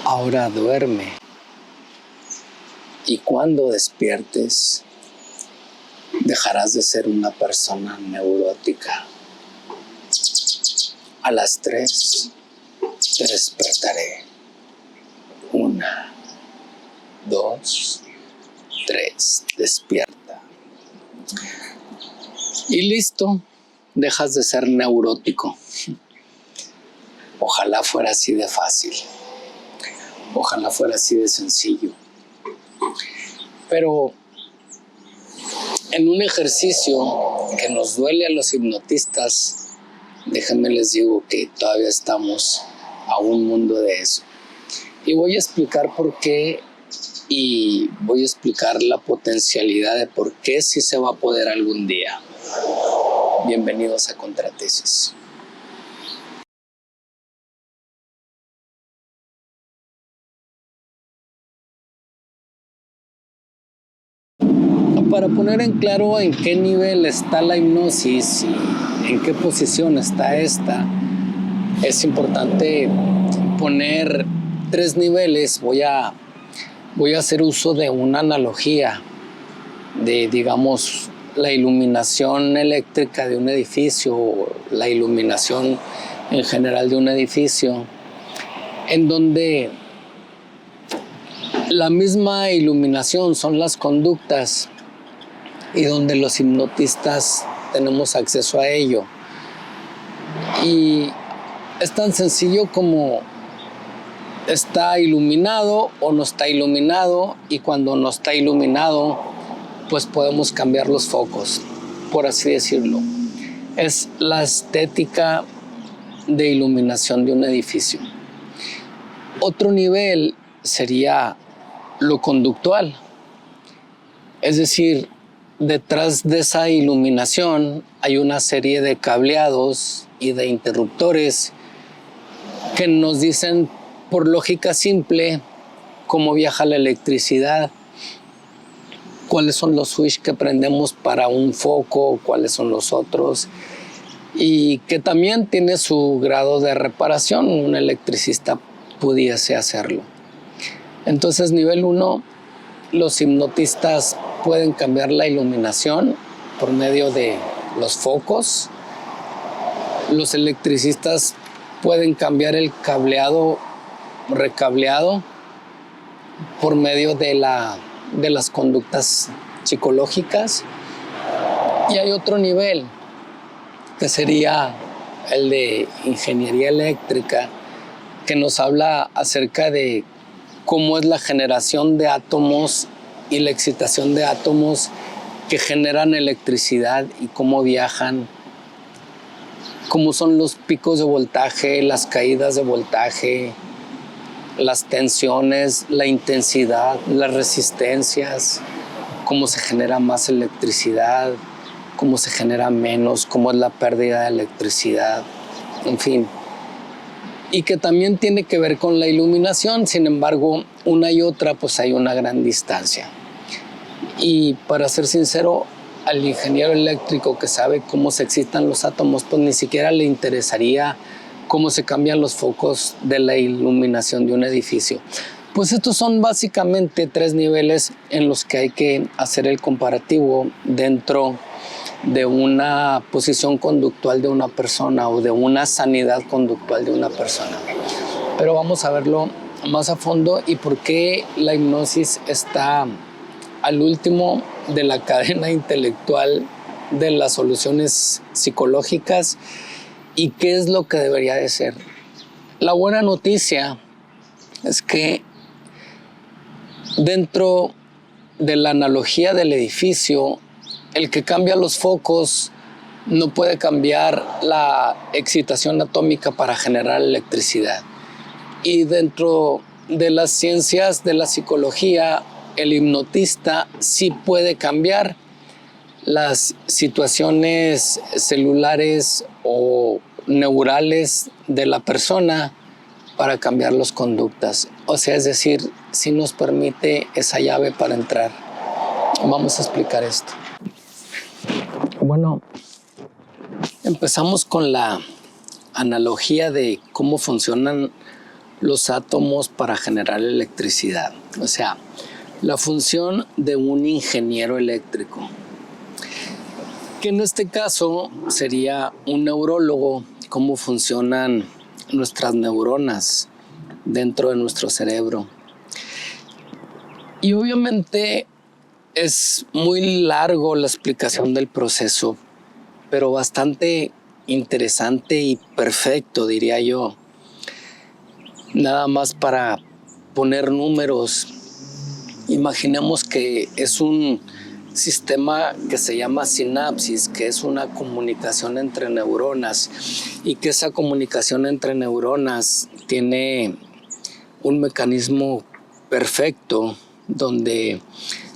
Ahora duerme y cuando despiertes dejarás de ser una persona neurótica. A las 3 te despertaré. 1, 2, 3, despierta. Y listo, dejas de ser neurótico. Ojalá fuera así de fácil. Ojalá fuera así de sencillo. Pero en un ejercicio que nos duele a los hipnotistas, déjenme les digo que todavía estamos a un mundo de eso. Y voy a explicar por qué y voy a explicar la potencialidad de por qué sí se va a poder algún día. Bienvenidos a Contratesis. Para poner en claro en qué nivel está la hipnosis y en qué posición está esta, es importante poner 3 niveles. Voy a hacer uso de una analogía de, digamos, la iluminación eléctrica de un edificio, o la iluminación en general de un edificio, en donde la misma iluminación son las conductas y donde los hipnotistas tenemos acceso a ello. Y es tan sencillo como está iluminado o no está iluminado, y cuando no está iluminado, pues podemos cambiar los focos, por así decirlo. Es la estética de iluminación de un edificio. Otro nivel sería lo conductual, es decir, detrás de esa iluminación hay una serie de cableados y de interruptores que nos dicen por lógica simple cómo viaja la electricidad, cuáles son los switches que prendemos para un foco, cuáles son los otros, y que también tiene su grado de reparación. Un electricista pudiese hacerlo. Entonces, nivel 1, los hipnotistas pueden cambiar la iluminación por medio de los focos. Los electricistas pueden cambiar el cableado recableado por medio de las conductas psicológicas. Y hay otro nivel que sería el de ingeniería eléctrica, que nos habla acerca de cómo es la generación de átomos y la excitación de átomos que generan electricidad y cómo viajan, cómo son los picos de voltaje, las caídas de voltaje, las tensiones, la intensidad, las resistencias, cómo se genera más electricidad, cómo se genera menos, cómo es la pérdida de electricidad, en fin. Y que también tiene que ver con la iluminación. Sin embargo, una y otra, pues hay una gran distancia. Y para ser sincero, al ingeniero eléctrico que sabe cómo se excitan los átomos, pues ni siquiera le interesaría cómo se cambian los focos de la iluminación de un edificio. Pues estos son básicamente 3 niveles en los que hay que hacer el comparativo dentro de una posición conductual de una persona o de una sanidad conductual de una persona. Pero vamos a verlo más a fondo y por qué la hipnosis está al último de la cadena intelectual de las soluciones psicológicas y qué es lo que debería de ser. La buena noticia es que dentro de la analogía del edificio, el que cambia los focos no puede cambiar la excitación atómica para generar electricidad. Y dentro de las ciencias de la psicología, el hipnotista sí puede cambiar las situaciones celulares o neurales de la persona para cambiar las conductas. O sea, es decir, sí nos permite esa llave para entrar. Vamos a explicar esto. Bueno, empezamos con la analogía de cómo funcionan los átomos para generar electricidad. O sea, la función de un ingeniero eléctrico, que en este caso sería un neurólogo, cómo funcionan nuestras neuronas dentro de nuestro cerebro. Y obviamente es muy largo la explicación del proceso, pero bastante interesante y perfecto, diría yo. Nada más para poner números, imaginemos que es un sistema que se llama sinapsis, que es una comunicación entre neuronas, y que esa comunicación entre neuronas tiene un mecanismo perfecto donde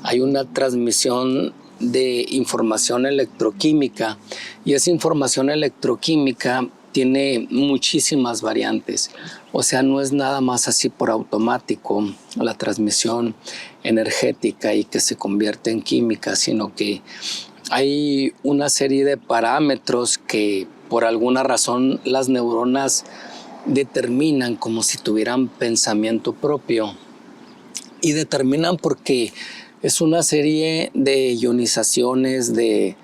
hay una transmisión de información electroquímica, y esa información electroquímica tiene muchísimas variantes. O sea, no es nada más así por automático la transmisión energética y que se convierte en química, sino que hay una serie de parámetros que por alguna razón las neuronas determinan como si tuvieran pensamiento propio, y determinan porque es una serie de ionizaciones de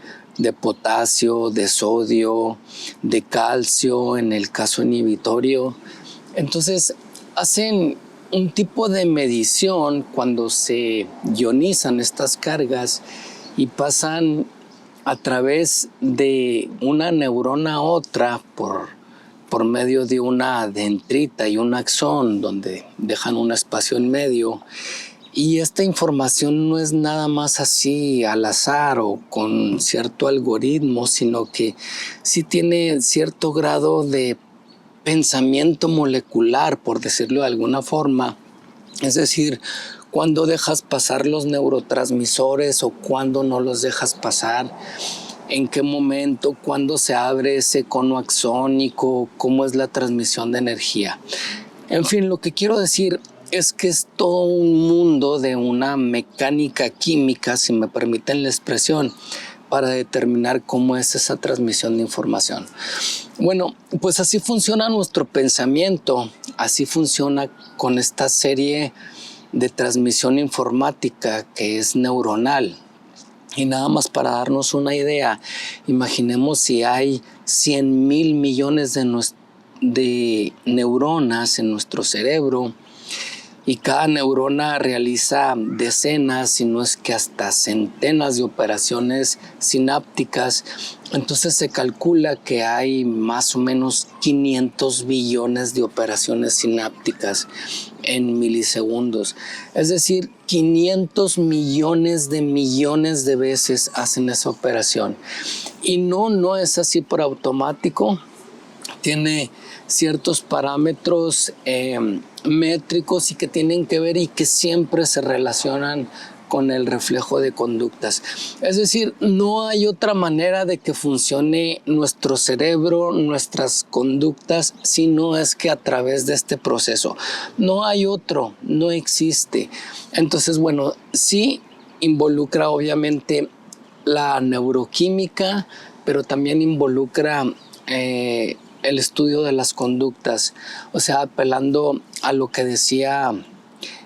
potasio, de sodio, de calcio en el caso inhibitorio. Entonces hacen un tipo de medición cuando se ionizan estas cargas y pasan a través de una neurona a otra por medio de una dendrita y un axón, donde dejan un espacio en medio. Y esta información no es nada más así al azar o con cierto algoritmo, sino que sí tiene cierto grado de pensamiento molecular, por decirlo de alguna forma. Es decir, cuándo dejas pasar los neurotransmisores o cuándo no los dejas pasar, en qué momento, cuándo se abre ese cono axónico, cómo es la transmisión de energía. En fin, lo que quiero decir es que es todo un mundo de una mecánica química, si me permiten la expresión, para determinar cómo es esa transmisión de información. Bueno, pues así funciona nuestro pensamiento, así funciona con esta serie de transmisión informática que es neuronal. Y nada más para darnos una idea, imaginemos si hay 100,000 millones de neuronas en nuestro cerebro, y cada neurona realiza decenas, si no es que hasta centenas de operaciones sinápticas. Entonces se calcula que hay más o menos 500 billones de operaciones sinápticas en milisegundos. Es decir, 500 millones de veces hacen esa operación. Y no es así por automático. Tiene ciertos parámetros métricos y que tienen que ver y que siempre se relacionan con el reflejo de conductas. Es decir, no hay otra manera de que funcione nuestro cerebro, nuestras conductas, si no es que a través de este proceso. No hay otro, no existe. Entonces, bueno, sí involucra obviamente la neuroquímica, pero también involucra el estudio de las conductas, o sea, apelando a lo que decía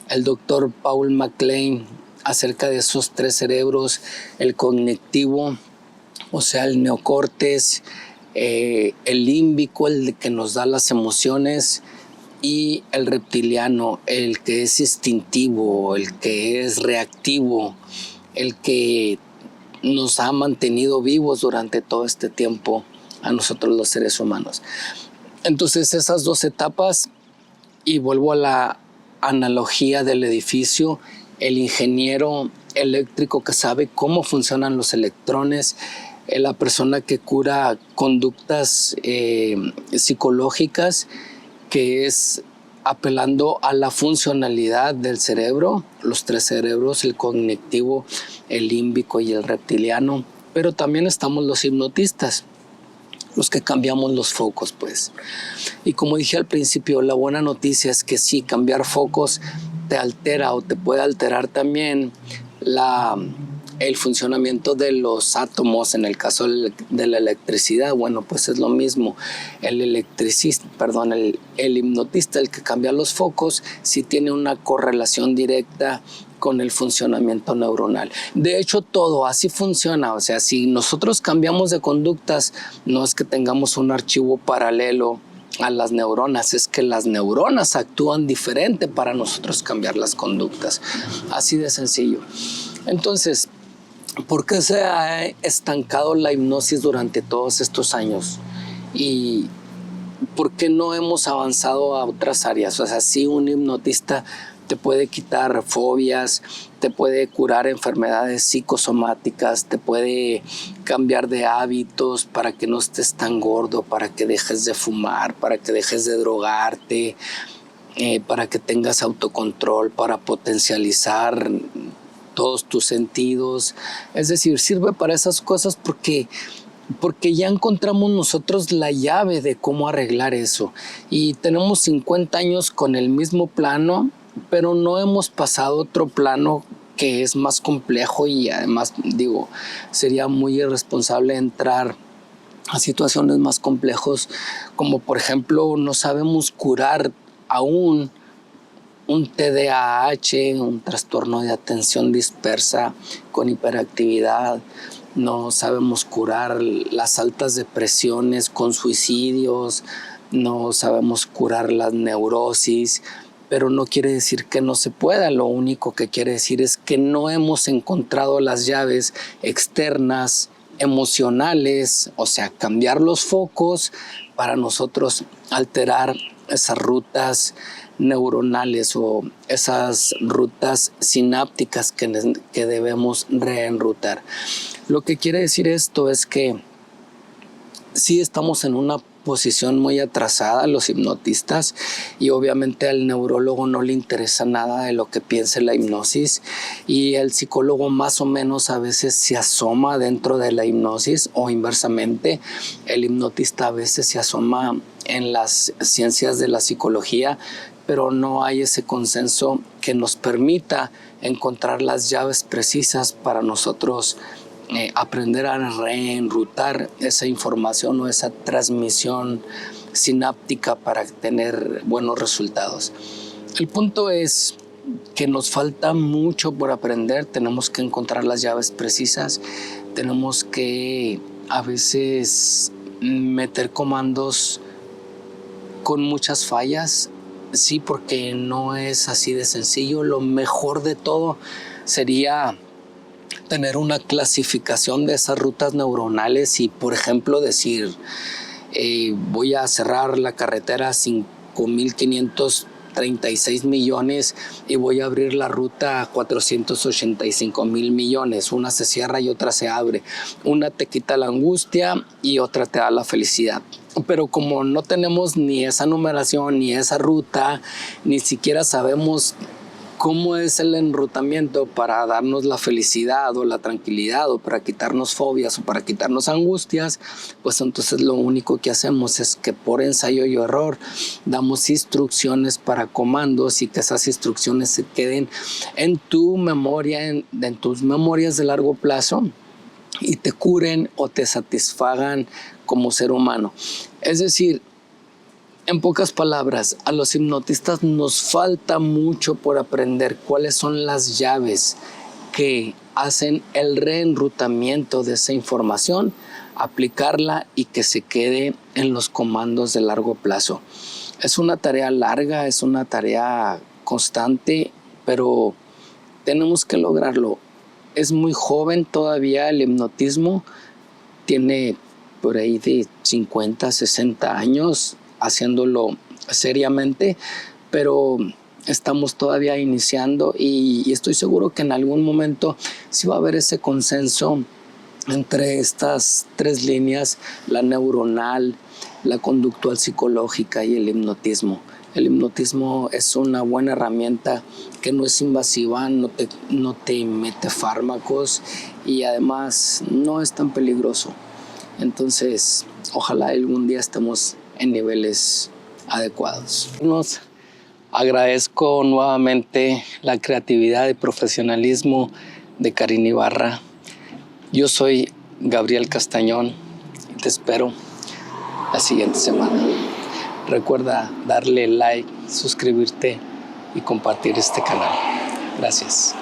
el doctor Paul MacLean acerca de esos tres cerebros: el cognitivo, o sea, el neocórtex, el límbico, el que nos da las emociones, y el reptiliano, el que es instintivo, el que es reactivo, el que nos ha mantenido vivos durante todo este tiempo a nosotros los seres humanos. Entonces esas dos etapas, y vuelvo a la analogía del edificio, el ingeniero eléctrico que sabe cómo funcionan los electrones, la persona que cura conductas psicológicas, que es apelando a la funcionalidad del cerebro, los tres cerebros, el cognitivo, el límbico y el reptiliano. Pero también estamos los hipnotistas, los que cambiamos los focos, pues. Y como dije al principio, la buena noticia es que sí, cambiar focos te altera o te puede alterar también la el funcionamiento de los átomos, en el caso de la electricidad, bueno, pues es lo mismo. El hipnotista, el que cambia los focos, sí tiene una correlación directa con el funcionamiento neuronal. De hecho, todo así funciona. O sea, si nosotros cambiamos de conductas, no es que tengamos un archivo paralelo a las neuronas, es que las neuronas actúan diferente para nosotros cambiar las conductas. Así de sencillo. Entonces, ¿por qué se ha estancado la hipnosis durante todos estos años? ¿Y por qué no hemos avanzado a otras áreas? O sea, sí, un hipnotista te puede quitar fobias, te puede curar enfermedades psicosomáticas, te puede cambiar de hábitos para que no estés tan gordo, para que dejes de fumar, para que dejes de drogarte, para que tengas autocontrol, para potencializar todos tus sentidos. Es decir, sirve para esas cosas porque ya encontramos nosotros la llave de cómo arreglar eso. Y tenemos 50 años con el mismo plano, pero no hemos pasado a otro plano que es más complejo, y además, digo, sería muy irresponsable entrar a situaciones más complejos, como por ejemplo no sabemos curar aún un TDAH, un trastorno de atención dispersa con hiperactividad. No sabemos curar las altas depresiones con suicidios, no sabemos curar las neurosis, pero no quiere decir que no se pueda. Lo único que quiere decir es que no hemos encontrado las llaves externas, emocionales, o sea, cambiar los focos para nosotros alterar esas rutas neuronales o esas rutas sinápticas que debemos reenrutar. Lo que quiere decir esto es que sí estamos en una posición muy atrasada los hipnotistas, y obviamente al neurólogo no le interesa nada de lo que piense la hipnosis, y el psicólogo más o menos a veces se asoma dentro de la hipnosis, o inversamente el hipnotista a veces se asoma en las ciencias de la psicología, pero no hay ese consenso que nos permita encontrar las llaves precisas para nosotros aprender a reenrutar esa información o esa transmisión sináptica para tener buenos resultados. El punto es que nos falta mucho por aprender. Tenemos que encontrar las llaves precisas, tenemos que a veces meter comandos con muchas fallas, sí, porque no es así de sencillo. Lo mejor de todo sería tener una clasificación de esas rutas neuronales y, por ejemplo, decir, voy a cerrar la carretera 5.536 millones y voy a abrir la ruta 485.000 millones. Una se cierra y otra se abre. Una te quita la angustia y otra te da la felicidad. Pero como no tenemos ni esa numeración, ni esa ruta, ni siquiera sabemos cómo es el enrutamiento para darnos la felicidad o la tranquilidad, o para quitarnos fobias o para quitarnos angustias, pues entonces lo único que hacemos es que por ensayo y error damos instrucciones para comandos, y que esas instrucciones se queden en tu memoria, en tus memorias de largo plazo, y te curen o te satisfagan como ser humano. Es decir, en pocas palabras, a los hipnotistas nos falta mucho por aprender cuáles son las llaves que hacen el reenrutamiento de esa información, aplicarla y que se quede en los comandos de largo plazo. Es una tarea larga, es una tarea constante, pero tenemos que lograrlo. Es muy joven todavía el hipnotismo, tiene por ahí de 50, 60 años haciéndolo seriamente, pero estamos todavía iniciando, y estoy seguro que en algún momento sí va a haber ese consenso entre estas tres líneas: la neuronal, la conductual psicológica y el hipnotismo. El hipnotismo es una buena herramienta que no es invasiva, no te mete fármacos, y además no es tan peligroso. Entonces, ojalá algún día estemos en niveles adecuados. Nos agradezco nuevamente la creatividad y profesionalismo de Karina Ibarra, Yo soy Gabriel Castañón y te espero la siguiente semana. Recuerda darle like, suscribirte y compartir este canal. Gracias.